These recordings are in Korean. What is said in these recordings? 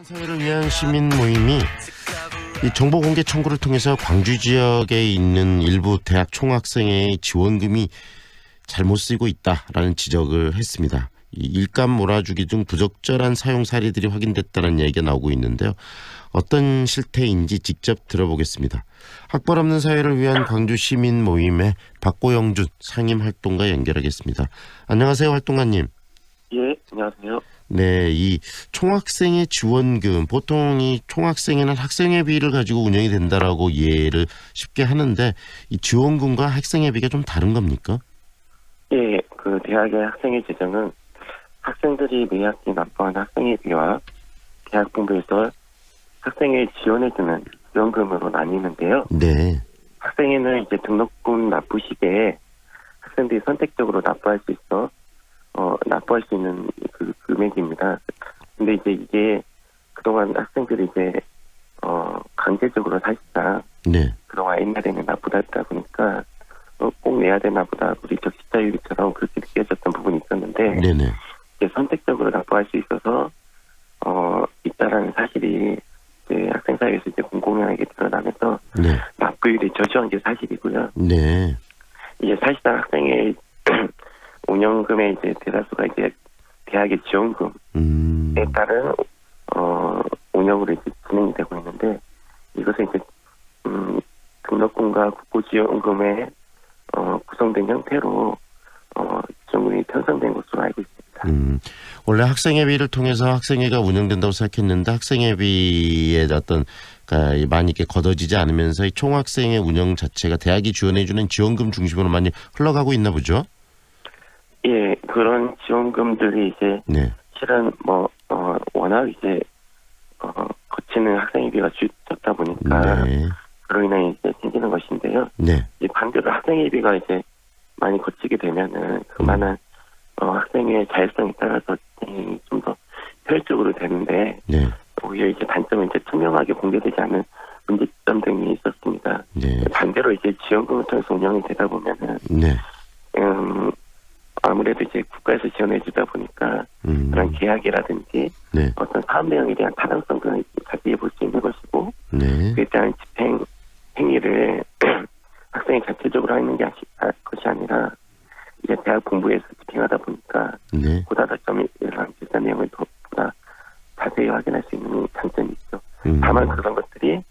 사회를 위한 시민 모임이 이 정보 공개 청구를 통해서 광주 지역에 있는 일부 대학 총학생의 지원금이 잘못 쓰이고 있다라는 지적을 했습니다. 이 일감 몰아주기 등 부적절한 사용 사례들이 확인됐다는 얘기가 나오고 있는데요. 어떤 실태인지 직접 들어보겠습니다. 학벌 없는 사회를 위한 광주 시민 모임의 박고영준 상임활동가 연결하겠습니다. 안녕하세요, 활동가님. 예, 안녕하세요. 네, 이 총학생의 지원금, 보통 이 총학생회는 학생회비를 가지고 운영이 된다라고 이해를 쉽게 하는데 이 지원금과 학생회비가 좀 다른 겁니까? 예, 그 대학의 학생회 재정은 학생들이 매 학기 납부한 학생회비와 대학 본부에서 학생회 지원해주는 지원금으로 나뉘는데요. 네. 학생회는 이제 등록금 납부 시기에 학생들이 선택적으로 납부할 수 있어 납부할 수 있는 그 금액입니다. 근데 이제 이게 그동안 학생들이 이제 강제적으로 사실상 네. 그동안 옛날에는 납부다 했다 보니까 꼭 내야 되나 보다 우리 적시자율처럼 그렇게 느껴졌던 부분이 있었는데 네네. 이제 선택적으로 납부할 수 있어서 있다라는 사실이 이제 학생 사이에서 이제 공공연하게 드러나면서 네. 납부율이 저조한 게 사실이고요. 네. 이제 사실상 학생의 운영금의 이제 대다수가 이제 대학의 지원금에 따른 운영으로 이제 진행이 되고 있는데 이것은 이제 등록금과 국고지원금에 구성된 형태로 지원금이 편성된 것으로 알고 있습니다. 원래 학생회비를 통해서 학생회가 운영된다고 생각했는데 학생회비의 어떤 그러니까 많이 이렇게 걷어지지 않으면서 이 총학생회 운영 자체가 대학이 지원해주는 지원금 중심으로 많이 흘러가고 있나 보죠? 예, 그런 지원금들이 이제 네. 실은 워낙 이제 거치는 학생회비가 적다 보니까 네. 그로 인해 이제 생기는 것인데요. 네. 이제 반대로 학생회비가 이제 많이 거치게 되면은 그만한 학생의 자율성에 따라서 좀 더 효율적으로 되는데 네. 오히려 이제 단점은 이제 투명하게 공개되지 않은 문제점 등이 있었습니다. 네. 반대로 이제 지원금을 통해서 운영이 되다 보면은 네. 아무래도 이제 국가에서 지원해주다 보니까 그런 계약이라든지 네. 어떤 사업 내용에 대한 타당성을 자세히 볼 수 있는 것이고 네. 그에 대한 집행 행위를 학생이 자체적으로 하는 것이 아니라 이제 대학 본부에서 집행하다 보니까 네. 보다 더 이런 비슷한 내용을 보다 자세히 확인할 수 있는 장점이 있죠. 다만 그런 것들이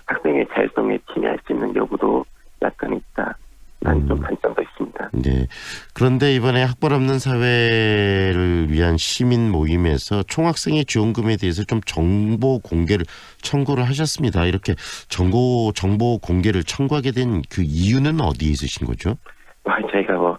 학생의 자율성에 침해할 수 있는 여부도 약간 있다. 라는 좀 단점도 있습니다. 네. 그런데 이번에 학벌 없는 사회를 위한 시민 모임에서 총학생의 지원금에 대해서 좀 정보 공개를 청구를 하셨습니다. 이렇게 정보 공개를 청구하게 된 그 이유는 어디에 있으신 거죠? 저희가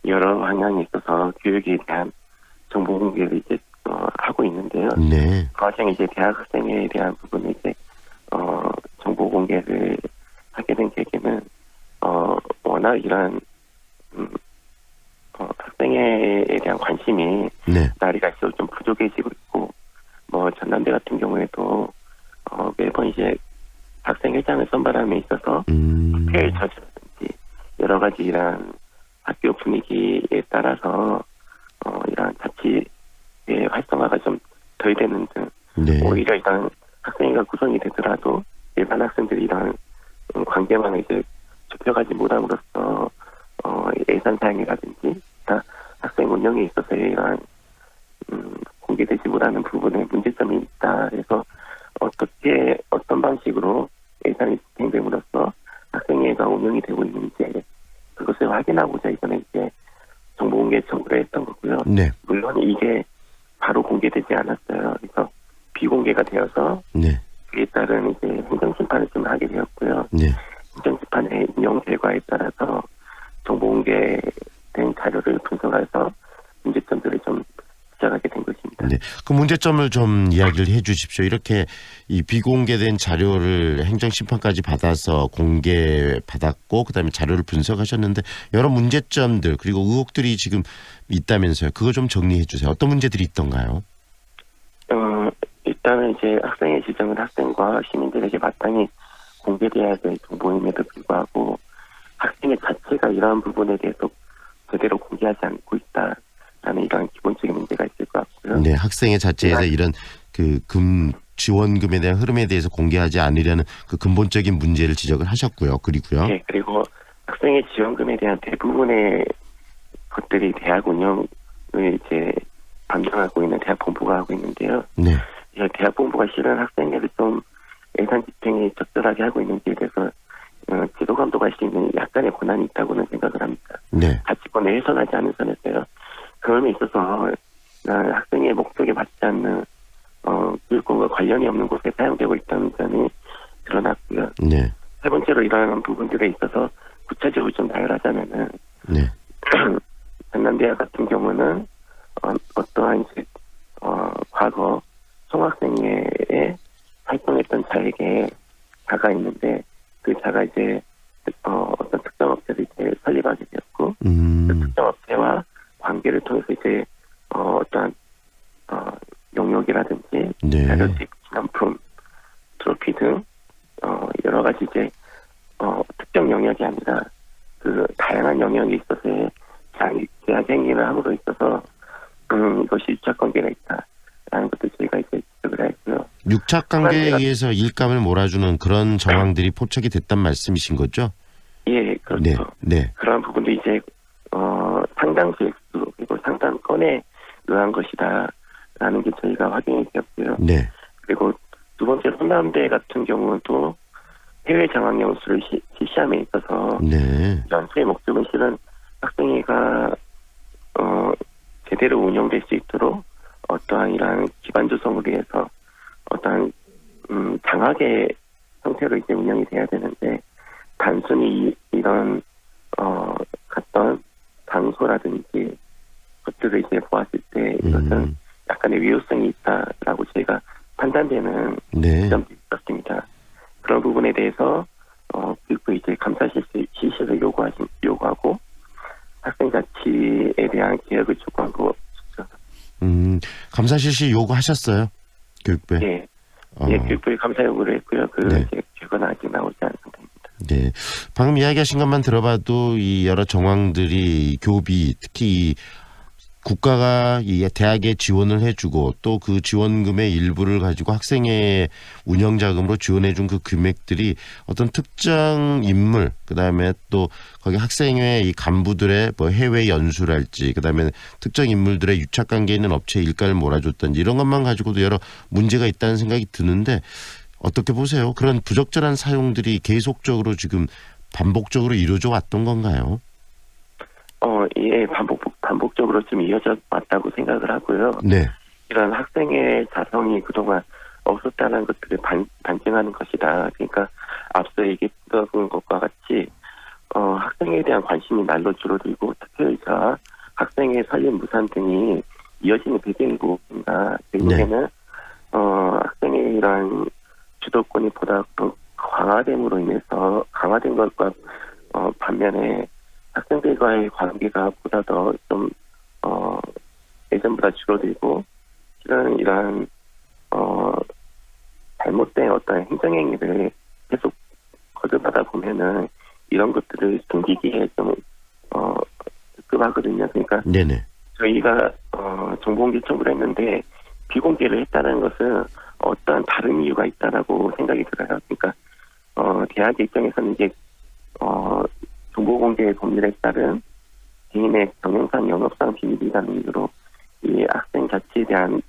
여러 방향이 있어서 교육에 대한 정보 공개를 이제 하고 있는데요. 네. 가장 이제 대학 학생에 대한 부분에 이제 정보 공개를 하게 된 계기는 워낙 이런 학생회에 대한 관심이 네. 날이 갈수록 좀 부족해지고 있고 전남대 같은 경우에도 매번 이제 학생회장을 선발함에 있어서 학회를 저지라든지 여러 가지 이런 학교 분위기에 따라서 이런 자치의 활성화가 좀 덜 되는 등 네. 오히려 이런 학생회가 구성이 되더라도 일반 학생들이 이런 관계망을 이제 좁혀가지 못함으로써 예산 사용이라든지 학생 운영에 있어서 이러한 공개되지 못하는 부분에 문제점이 있다. 그래서 어떤 방식으로 예산이 집행됨으로써 학생회가 운영이 되고 있는지 그것을 확인하고자 이번에 이제 정보 공개 청구를 했던 거고요. 네. 물론 이게 바로 공개되지 않았어요. 그래서 비공개가 되어서 네. 그에 따른 이제 행정심판을 좀 하게 되었고요. 네. 행정심판의 인용 결과에 따라서 정보 공개된 자료를 분석해서 문제점들을 좀 지적하게 된 것입니다. 네. 그 문제점을 좀 이야기를 해 주십시오. 이렇게 이 비공개된 자료를 행정심판까지 받아서 공개받았고 그다음에 자료를 분석하셨는데 여러 문제점들 그리고 의혹들이 지금 있다면서요. 그거 좀 정리해 주세요. 어떤 문제들이 있던가요? 일단은 이제 학생의 지정은 학생과 시민들에게 마땅히 공개돼야 될 정보임에도 불구하고 학생의 자체가 이러한 부분에 대해서 제대로 공개하지 않고 있다라는 이런 기본적인 문제가 있을 것 같고요. 네, 학생의 자체에서 이런 그 지원금에 대한 흐름에 대해서 공개하지 않으려는 그 근본적인 문제를 지적을 하셨고요. 그리고요. 예, 그리고 학생의 지원금에 대한 대부분의 것들이 대학 운영을 이제 담당하고 있는 대학 본부가 하고 있는데요. 네. 예, 대학 본부가 실은 학생회를 좀 예산 집행이 적절하게 하고 있는지에 대해서 지도 감독할 수 있는 약간의 권한이 있다고는 생각을 합니다. 네. 가치권을 훼손하지 않은 선에서요. 그럼에 있어서 학생의 목적에 맞지 않는 교육권과 관련이 없는 곳에 사용되고 있다는 점이 드러났고요. 네. 세 번째로 이러한 부분들에 있어서 구체적으로 좀 나열하자면은 네. 전남대학 같은 경우는 어떠한 과거 총학생회에 활동했던 자에게 자가 있는데 그 자가 이제 어떤 특정 업체를 이제 설립하게 되었고 그 특정 업체와 관계를 통해서 이제 어떠한 용역이라든지 네. 자료식 기념품, 트로피 등 여러 가지 이제 특정 영역이 아니라 그 다양한 영역에 있어서의 계약 행위를 함으로 있어서 이것이 유착 관계가 있다라는 것도 저희가 이제 지적을 했고요. 유착 관계에 의해서 일감을 몰아주는 그런 정황들이 포착이 됐단 말씀이신 거죠? 예, 그렇죠. 네. 네. 그런 부분도 이제 상당수 액수 그리고 상당 건에 의한 것이다라는 게 저희가 확인이 되었고요. 네. 그리고 두 번째 혼남대 같은 경우도 해외 장학 연수를 실시함에 있어서 네. 연수의 목적은 실은 학생회가 제대로 운영될 수 있도록 어떠한 이러한 기반 조성을 위해서 어떠한 장학의 형태로 이제 운영이 돼야 되는데 단순히 이런 갔던 장소라든지 것들을 이제 보았을 때 이것은 약간의 위험성이 있다라고 저희가 판단되는 네. 지점도 있었습니다. 그런 부분에 대해서 교육부 이제 감사 실시를 요구하고 학생 자치에 대한 개혁을 촉구하고 있죠. 감사 실시 요구하셨어요? 교육부에? 예. 예, 교육부에 감사 요구를 했고요. 네. 이제 결과는 아직 나오지 않은 상태입니다. 네. 방금 이야기하신 것만 들어봐도 이 여러 정황들이 교비 특히 이 국가가 이 대학에 지원을 해주고 또 그 지원금의 일부를 가지고 학생의 운영 자금으로 지원해준 그 금액들이 어떤 특정 인물 그다음에 또 거기 학생회 이 간부들의 뭐 해외 연수랄지 그다음에 특정 인물들의 유착 관계 있는 업체에 일가를 몰아줬던지 이런 것만 가지고도 여러 문제가 있다는 생각이 드는데 어떻게 보세요? 그런 부적절한 사용들이 계속적으로 지금 반복적으로 이루어져 왔던 건가요? 예, 반복적으로 좀 이어져 왔다고 생각을 하고요. 네. 이런 학생의 자성이 그동안 없었다는 것들을 반증하는 것이다. 그러니까 앞서 얘기했던 것과 같이 학생에 대한 관심이 날로 줄어들고 특혜의사, 학생의 설립 무산 등이 이어지는 배경이고 결국에는 학생의 이런 주도권이 보다 강화됨으로 인해서 강화된 것과 반면에 학생들과의 관계가 보다 더 좀 예전보다 줄어들고 실은 이러한 잘못된 어떤 행정행위를 계속 거듭하다 보면은 이런 것들을 숨기기에 좀 급하거든요. 그러니까 네네. 저희가 정보공개 청구를 했는데 비공개를 했다는 것은 어떠한 다른 이유가 있다라고 생각이 들어요. 그러니까 대학 입장에서는 이제 정보공개 법률에 따른 개인의 경영상 영업상 비밀이라는 이유로 이 학생 자체에 대한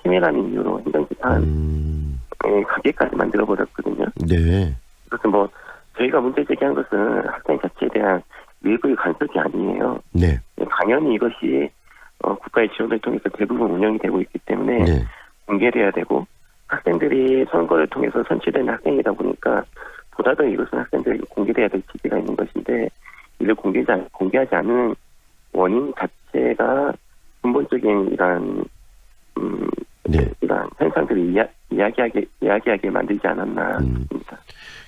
침해라는 이유로 행정재판 가게까지 만들어버렸거든요. 네. 그래서 뭐 저희가 문제 제기한 것은 학생 자체에 대한 외부의 간섭이 아니에요. 네. 당연히 이것이 국가의 지원을 통해서 대부분 운영이 되고 있기 때문에 네. 공개돼야 되고 학생들이 선거를 통해서 선출된 학생이다 보니까 보다 더 이것은 학생들에게 공개돼야 될 지위가 있는 것인데 이를 공개하지 않는 원인 자체가 근본적인 이러한 이러한 현상들이 이야기하게 만들지 않았나 싶습니다.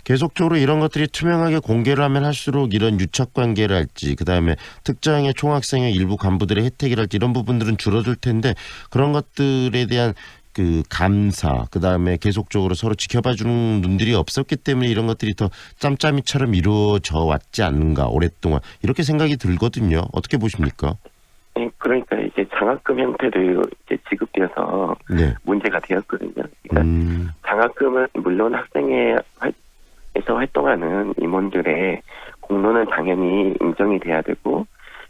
계속적으로 이런 것들이 투명하게 공개를 하면 할수록 이런 유착 관계랄지 그다음에 특정의 총학생의 일부 간부들의 혜택이랄지 이런 부분들은 줄어들 텐데 그런 것들에 대한 그 감사 그다음에 계속적으로 서로 지켜봐주는 눈들이 없었기 때문에 이런 것들이 더 짬짬이처럼 이루어져 왔지 않는가 오랫동안 이렇게 생각이 들거든요. 어떻게 보십니까? 네, 그러니까 이제 장학금 형태로 이제 지급되어서 네. 문제가 되었거든요. 그러니까 장학금은 물론 학생회에서 활동하는 임원들의 공로는 당연히 인정이 돼야 되고,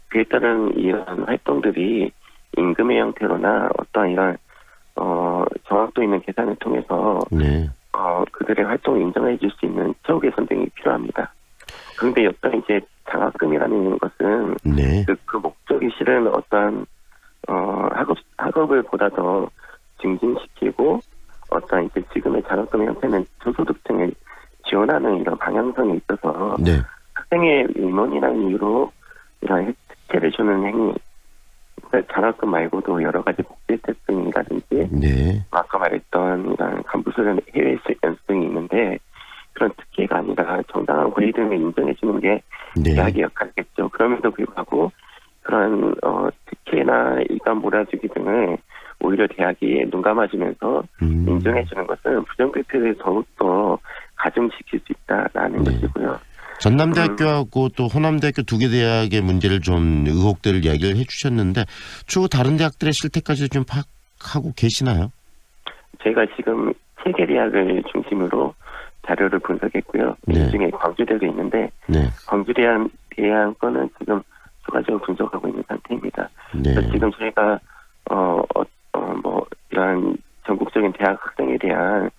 그에 따른 이런 활동들이 임금의 형태로나 어떤 이런 정확도 있는 계산을 통해서 네. 그들의 활동을 인정해 줄 수 있는 처우 개선 등이 필요합니다. 그런데 여튼 이제 장학금이라는 것은 네. 그 목적이 실은 어떤 학업을 보다 더 증진시키고 어떤 이제 지금의 장학금 형태는 저소득층을 지원하는 이런 방향성에 있어서 네. 학생의 임원이라는 이유로 이런 혜택을 주는 행위, 그러니까 장학금 말고도 여러 가지 복지 혜택 등이라든지 네. 아까 말했던 이런 간부수련 해외 연수 등이 있는데 그런 특혜가 아니라 정당한 권리 등을 인정해 주는 게 네. 대학의 역할이겠죠. 그럼에도 불구하고 그런 특혜나 일감 몰아주기 등을 오히려 대학이 눈 감아주면서 인정해 주는 것은 부정부패를 더욱더 가중시킬 수 있다라는 네. 것이고요. 전남대학교하고 또 호남대학교 두 개 대학의 문제를 좀 의혹들을 이야기를 해주셨는데 추후 다른 대학들의 실태까지 좀 파악하고 계시나요? 제가 지금 3개 대학을 중심으로 자료를 분석했고요. 네. 이 중에 광주대도 있는데 네. 광주대학 거는 지금 추가적으로 분석하고 있는 상태입니다. 네. 그래서 지금 저희가 뭐 이런 전국적인 대학 학생에 대한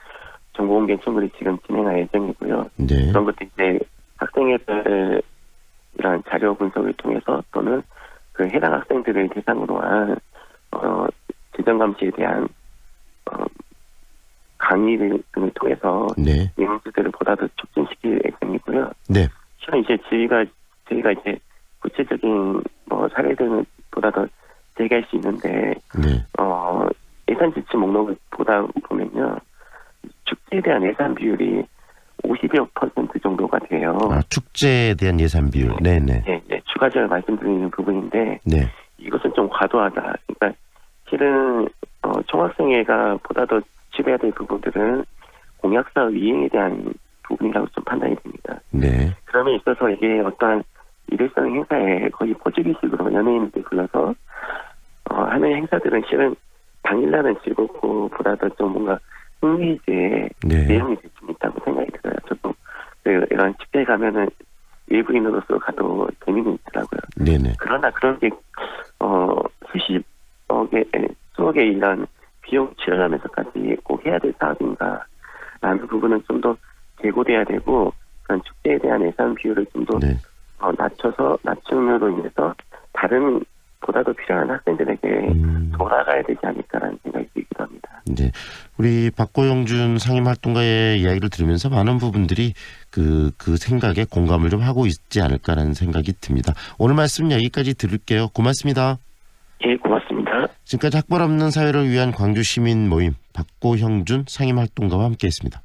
정보 공개 청구를 지금 진행할 예정이고요. 네. 그런 것도 이제 학생회들 이런 자료 분석을 통해서 또는 그 해당 학생들을 대상으로 한 지정 감시에 대한 강의 등을 통해서 네. 이 문제들을 보다 더 촉진시킬 예정이고요. 네. 실은 이제 저희가 이제 구체적인 뭐 사례 등을 보다 더 제기할 수 있는데 네. 예산 지출 목록을 보다 보면요, 축제에 대한 예산 비율이 50여 % 정도가 돼요. 아, 축제에 대한 예산 비율. 네네. 예, 예, 추가적으로 말씀드리는 부분인데 네. 이것은 좀 과도하다. 그러니까 실은 총학생회가 보다 더 지배해야 될 부분들은 공약사업 이행에 대한 부분이라고 좀 판단이 됩니다. 네. 그럼에 있어서 이게 어떠한 일회성 행사에 거의 포지기식으로 연예인들 불러서 하는 행사들은 실은 당일날은 즐겁고 보다 더 좀 뭔가 흥미지의 네. 내용이 될 수 있다고 생각이 들어요. 저도 이런 축제에 가면은 일부인으로서 가도 재미는 있더라고요. 네네. 그러나 그런 게 수억의 이런 비용 치러가면서까지 꼭 해야 될 사업인가라는 부분은 좀 더 재고돼야 되고, 그런 축제에 대한 예산 비율을 좀 더 네. 낮춤으로 인해서 다른 보다 더 필요한 학생들에게 돌아가야 되지 않을까라는 생각이 들기도 합니다. 네. 우리 박고영준 상임활동가의 이야기를 들으면서 많은 부분들이 그 생각에 공감을 좀 하고 있지 않을까라는 생각이 듭니다. 오늘 말씀 여기까지 들을게요. 고맙습니다. 예, 고맙습니다. 지금까지 학벌 없는 사회를 위한 광주 시민 모임 박고형준 상임활동가와 함께했습니다.